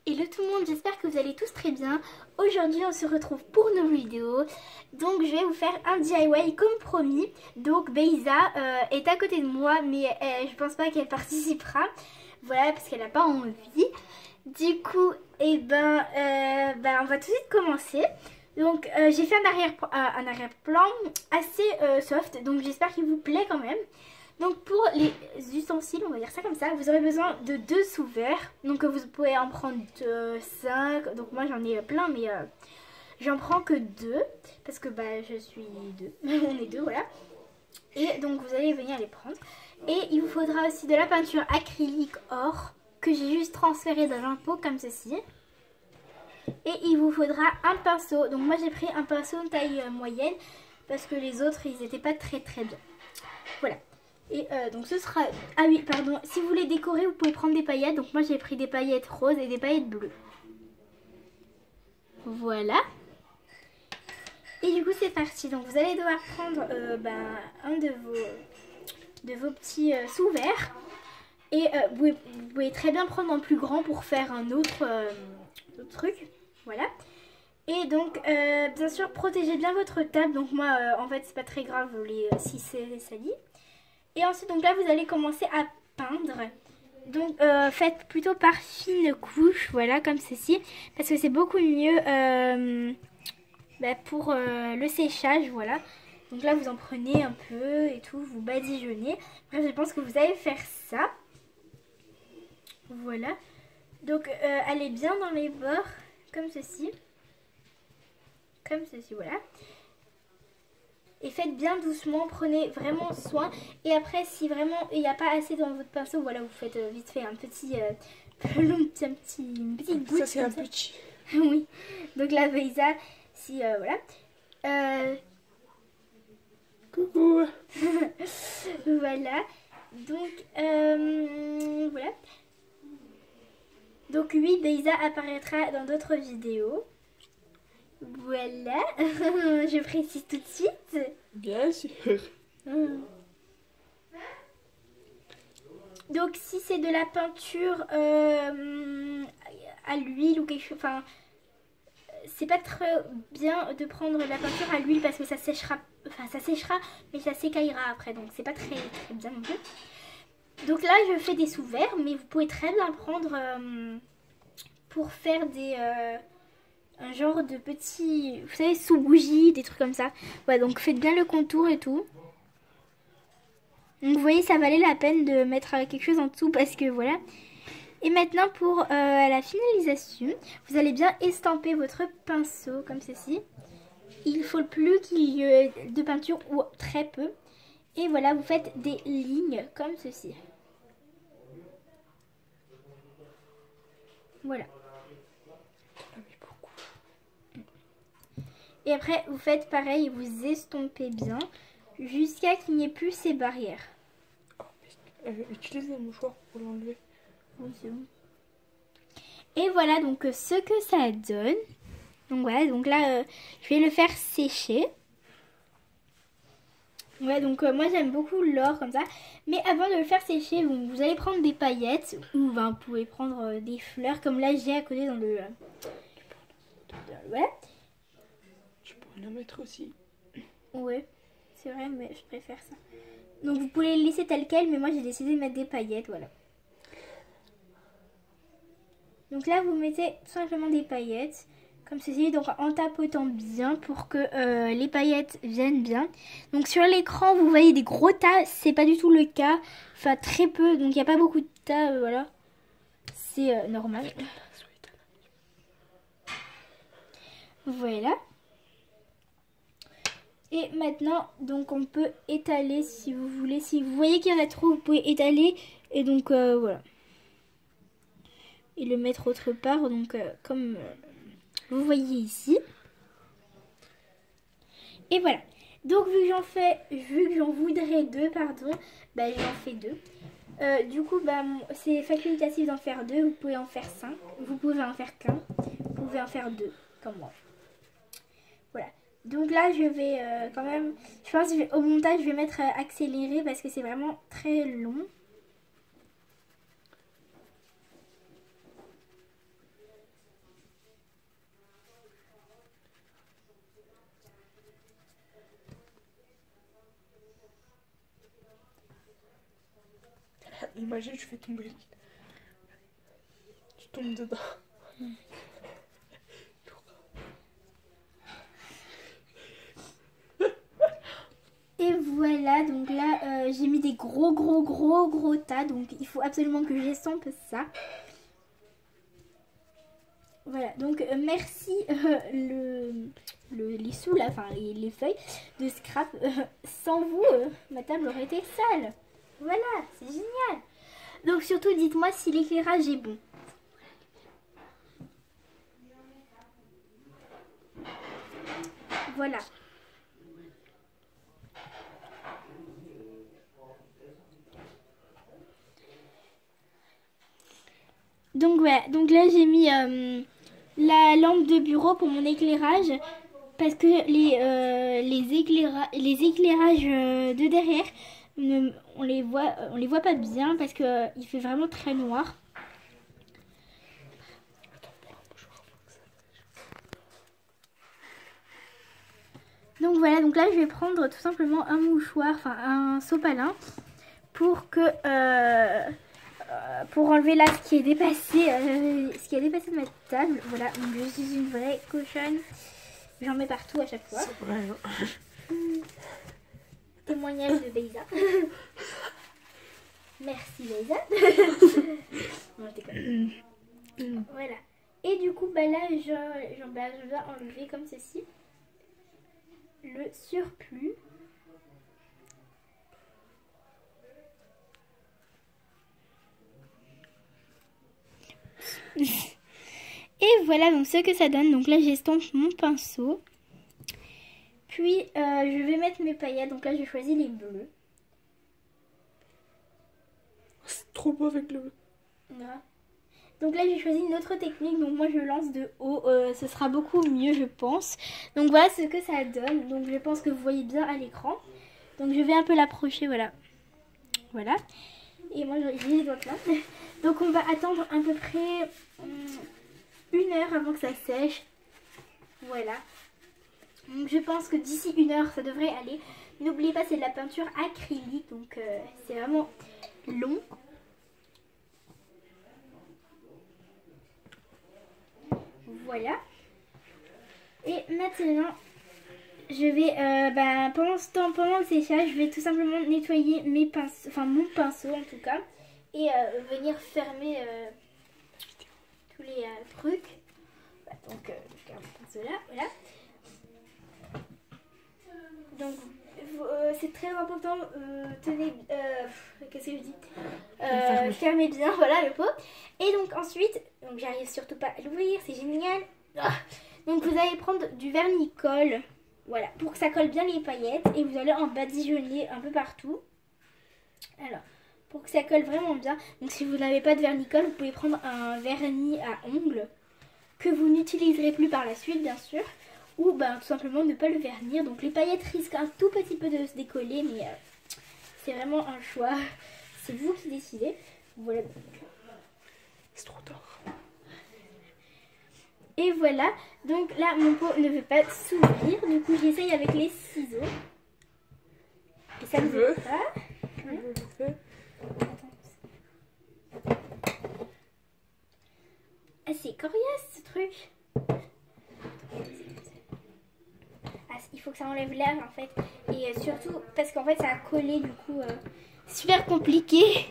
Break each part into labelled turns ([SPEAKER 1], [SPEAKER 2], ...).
[SPEAKER 1] Hello tout le monde, j'espère que vous allez tous très bien. Aujourd'hui on se retrouve pour une nouvelle vidéo. Donc je vais vous faire un DIY comme promis. Donc Beyza est à côté de moi mais je pense pas qu'elle participera. Voilà, parce qu'elle n'a pas envie. Du coup, on va tout de suite commencer. Donc j'ai fait un arrière-plan assez soft, donc j'espère qu'il vous plaît quand même. Donc pour les ustensiles, on va dire ça comme ça, vous aurez besoin de 2 sous-verres. Donc vous pouvez en prendre 5. Donc moi j'en ai plein, mais j'en prends que 2. Parce que je suis 2. On est 2, voilà. Et donc vous allez venir les prendre. Et il vous faudra aussi de la peinture acrylique or que j'ai juste transférée dans un pot comme ceci. Et il vous faudra un pinceau. Donc moi j'ai pris un pinceau de taille moyenne parce que les autres ils n'étaient pas très bien. Voilà. Et donc ce sera... Ah oui, pardon. Si vous voulez décorer, vous pouvez prendre des paillettes. Donc moi j'ai pris des paillettes roses et des paillettes bleues. Voilà. Et du coup c'est parti. Donc vous allez devoir prendre un de vos petits sous-verres. Et vous pouvez très bien prendre un plus grand pour faire un autre truc. Voilà. Et donc bien sûr protégez bien votre table. Donc moi en fait c'est pas très grave si c'est sali. Et ensuite, donc là, vous allez commencer à peindre. Donc, faites plutôt par fine couche, voilà, comme ceci. Parce que c'est beaucoup mieux pour le séchage, voilà. Donc là, vous en prenez un peu et tout, vous badigeonnez. Bref, je pense que vous allez faire ça. Voilà. Donc, allez bien dans les bords, comme ceci. Comme ceci, voilà. Et faites bien doucement, prenez vraiment soin. Et après, si vraiment il n'y a pas assez dans votre pinceau, voilà, vous faites vite fait un petit une petite goutte.
[SPEAKER 2] Ça, c'est un petit.
[SPEAKER 1] Oui. Donc la Beyza, si voilà.
[SPEAKER 2] Coucou.
[SPEAKER 1] Voilà. Donc voilà. Donc oui, Beyza apparaîtra dans d'autres vidéos. Voilà. Je précise tout de suite.
[SPEAKER 2] Bien sûr.
[SPEAKER 1] Donc si c'est de la peinture à l'huile ou quelque chose, enfin c'est pas très bien de prendre la peinture à l'huile parce que ça séchera, mais ça s'écaillera après, donc c'est pas très bien non plus. Donc là je fais des sous-verres, mais vous pouvez très bien prendre pour faire un genre de petits, vous savez, sous bougie, des trucs comme ça. Ouais, donc faites bien le contour et tout. Donc vous voyez, ça valait la peine de mettre quelque chose en dessous parce que voilà. Et maintenant pour la finalisation, vous allez bien estamper votre pinceau comme ceci. Il faut plus qu'il y ait de peinture ou très peu. Et voilà, vous faites des lignes comme ceci. Voilà. Et après, vous faites pareil, vous estompez bien jusqu'à qu'il n'y ait plus ces barrières.
[SPEAKER 2] Utilise le mouchoir pour l'enlever.
[SPEAKER 1] Oui, c'est bon. Et voilà donc ce que ça donne. Donc voilà, donc là, je vais le faire sécher. Ouais, donc moi j'aime beaucoup l'or comme ça. Mais avant de le faire sécher, vous allez prendre des paillettes ou vous pouvez prendre des fleurs comme là j'ai à côté dans le... Voilà.
[SPEAKER 2] Tu pourrais la mettre aussi.
[SPEAKER 1] Ouais, c'est vrai, mais je préfère ça. Donc vous pouvez les laisser tel quel, mais moi j'ai décidé de mettre des paillettes, voilà. Donc là vous mettez tout simplement des paillettes, comme ceci, donc en tapotant bien pour que les paillettes viennent bien. Donc sur l'écran vous voyez des gros tas, c'est pas du tout le cas, enfin très peu, donc il n'y a pas beaucoup de tas, voilà. C'est normal. Voilà. Et maintenant, donc on peut étaler si vous voulez. Si vous voyez qu'il y en a trop, vous pouvez étaler. Et donc voilà. Et le mettre autre part, donc comme vous voyez ici. Et voilà. Donc vu que j'en voudrais 2, pardon, j'en fais 2. Du coup, c'est facultatif d'en faire 2. Vous pouvez en faire 5. Vous pouvez en faire qu'un. Vous pouvez en faire 2, comme moi. Voilà. Donc là, je vais quand même... Je pense qu'au montage, je vais mettre accéléré parce que c'est vraiment très long.
[SPEAKER 2] Imagine, je fais tomber. Tu tombes dedans.
[SPEAKER 1] Et voilà, donc là j'ai mis des gros tas, donc il faut absolument que j'estompe ça. Voilà, donc merci les sous là, enfin les feuilles de scrap. Sans vous, ma table aurait été sale. Voilà, c'est génial. Donc surtout dites-moi si l'éclairage est bon. Voilà. Donc voilà, donc là j'ai mis la lampe de bureau pour mon éclairage parce que les éclairages de derrière, on les voit pas bien parce que il fait vraiment très noir. Donc voilà, donc là je vais prendre tout simplement un mouchoir, enfin un sopalin pour que pour enlever là ce qui est dépassé, de ma table. Voilà, donc je suis une vraie cochonne. J'en mets partout à chaque fois.
[SPEAKER 2] C'est vrai.
[SPEAKER 1] Témoignage de Beyza. Merci Beyza. Non, je déconne. Voilà. Et du coup, bah là, je dois enlever comme ceci le surplus. Et voilà donc ce que ça donne. Donc là j'estompe mon pinceau. Puis je vais mettre mes paillettes. Donc là j'ai choisi les bleus.
[SPEAKER 2] C'est trop beau avec le...
[SPEAKER 1] Ouais. Donc là j'ai choisi une autre technique. Donc moi je lance de haut. Ce sera beaucoup mieux je pense. Donc voilà ce que ça donne. Donc je pense que vous voyez bien à l'écran. Donc je vais un peu l'approcher. Voilà. Voilà. Et moi j'ai les doigts pleins. Donc on va attendre à peu près 1 heure avant que ça sèche. Voilà. Donc je pense que d'ici 1 heure ça devrait aller. N'oubliez pas, c'est de la peinture acrylique. Donc c'est vraiment long. Voilà. Et maintenant je vais pendant le séchage, je vais tout simplement nettoyer mes pinceaux, enfin mon pinceau en tout cas. Et venir fermer tous les trucs. Voilà, donc je garde le pinceau là, voilà. Donc c'est très important, tenez, qu'est-ce que je dis, fermez bien, voilà le pot. Et donc ensuite, donc j'arrive surtout pas à l'ouvrir, c'est génial. Donc vous allez prendre du vernis-colle, voilà, pour que ça colle bien les paillettes. Et vous allez en badigeonner un peu partout. Alors, pour que ça colle vraiment bien. Donc si vous n'avez pas de vernis-colle, vous pouvez prendre un vernis à ongles que vous n'utiliserez plus par la suite bien sûr. Ou tout simplement ne pas le vernir. Donc les paillettes risquent un tout petit peu de se décoller, mais c'est vraiment un choix. C'est vous qui décidez. Voilà.
[SPEAKER 2] C'est trop tard.
[SPEAKER 1] Et voilà. Donc là mon pot ne veut pas s'ouvrir. Du coup j'essaye avec les ciseaux. Et ça ne veut pas.
[SPEAKER 2] Je le fais.
[SPEAKER 1] Ah, c'est coriace ce truc. Il faut que ça enlève l'air en fait. Et surtout parce qu'en fait ça a collé du coup. Super compliqué.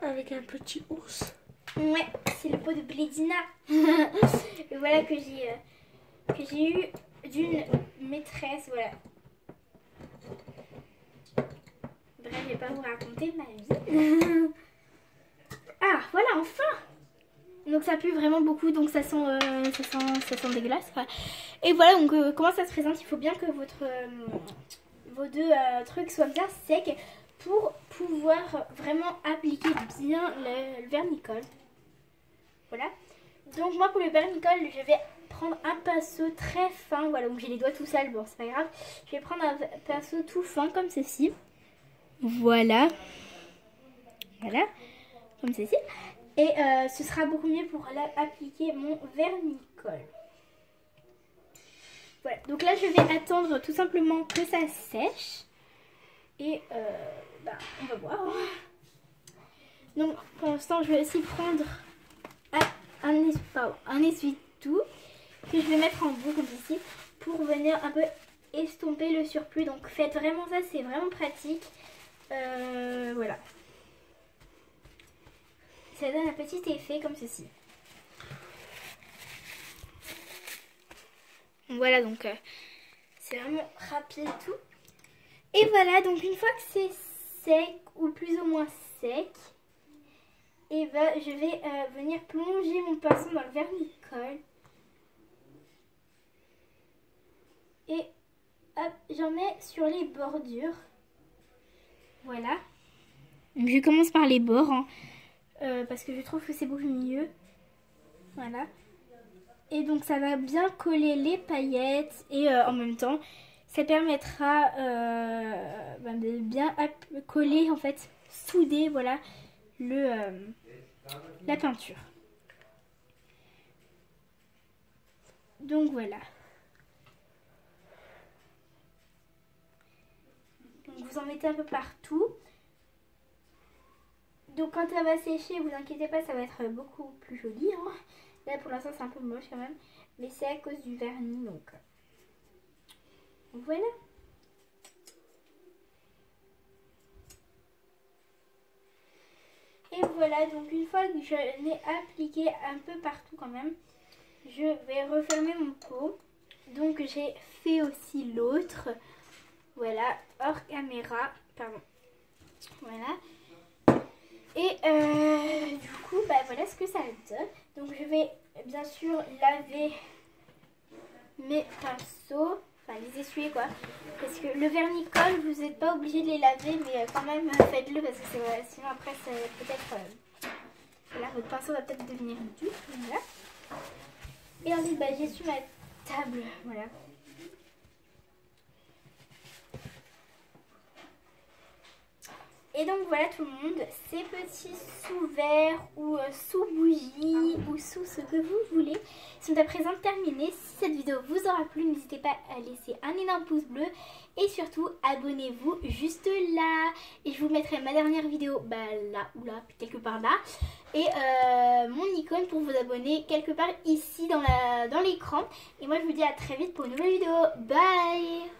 [SPEAKER 2] Avec un petit ours.
[SPEAKER 1] Ouais, c'est le pot de Blédina. Et voilà que j'ai eu d'une maîtresse. Voilà. Bref, je vais pas vous raconter ma vie. Ah, voilà, enfin. Donc ça pue vraiment beaucoup, donc ça sent dégueulasse. Quoi. Et voilà, donc comment ça se présente. Il faut bien que vos deux trucs soient bien secs pour pouvoir vraiment appliquer bien le vernis-colle. Voilà. Donc moi pour le vernis-colle, je vais prendre un pinceau très fin. Voilà, donc j'ai les doigts tout sales, bon c'est pas grave. Je vais prendre un pinceau tout fin comme ceci. Voilà. Voilà. Comme ceci. Et ce sera beaucoup mieux pour appliquer mon vernis-colle. Voilà, donc là je vais attendre tout simplement que ça sèche. Et on va voir. Donc pour l'instant je vais aussi prendre un essuie-tout que je vais mettre en bout comme ceci pour venir un peu estomper le surplus. Donc faites vraiment ça, c'est vraiment pratique. Voilà. Ça donne un petit effet comme ceci. Voilà, donc c'est vraiment rapide et tout. Et voilà, donc une fois que c'est sec ou plus ou moins sec, et ben je vais venir plonger mon pinceau dans le vernis-colle. Et hop, j'en mets sur les bordures. Voilà. Donc je commence par les bords, hein, parce que je trouve que c'est beaucoup mieux. Voilà. Et donc ça va bien coller les paillettes et en même temps ça permettra de bien coller, en fait, souder, voilà, la peinture. Donc voilà. Donc vous en mettez un peu partout. Donc quand ça va sécher, vous inquiétez pas, ça va être beaucoup plus joli, hein. Là pour l'instant c'est un peu moche quand même, mais c'est à cause du vernis, donc voilà. Et voilà, donc une fois que je l'ai appliqué un peu partout quand même, je vais refermer mon pot. Donc j'ai fait aussi l'autre, voilà, hors caméra, pardon, voilà. Et du coup, bah voilà ce que ça donne. Donc je vais bien sûr laver mes pinceaux, enfin les essuyer quoi. Parce que le vernis-colle, vous n'êtes pas obligé de les laver, mais quand même faites-le parce que sinon après peut-être, voilà, votre pinceau va peut-être devenir dur. Voilà. Et ensuite bah, j'essuie ma table, voilà. Et donc voilà tout le monde, ces petits sous-verres ou sous-bougies ou sous ce que vous voulez sont à présent terminés. Si cette vidéo vous aura plu, n'hésitez pas à laisser un énorme pouce bleu et surtout abonnez-vous juste là. Et je vous mettrai ma dernière vidéo là ou là, quelque part là. Et mon icône pour vous abonner quelque part ici dans l'écran. Et moi je vous dis à très vite pour une nouvelle vidéo. Bye!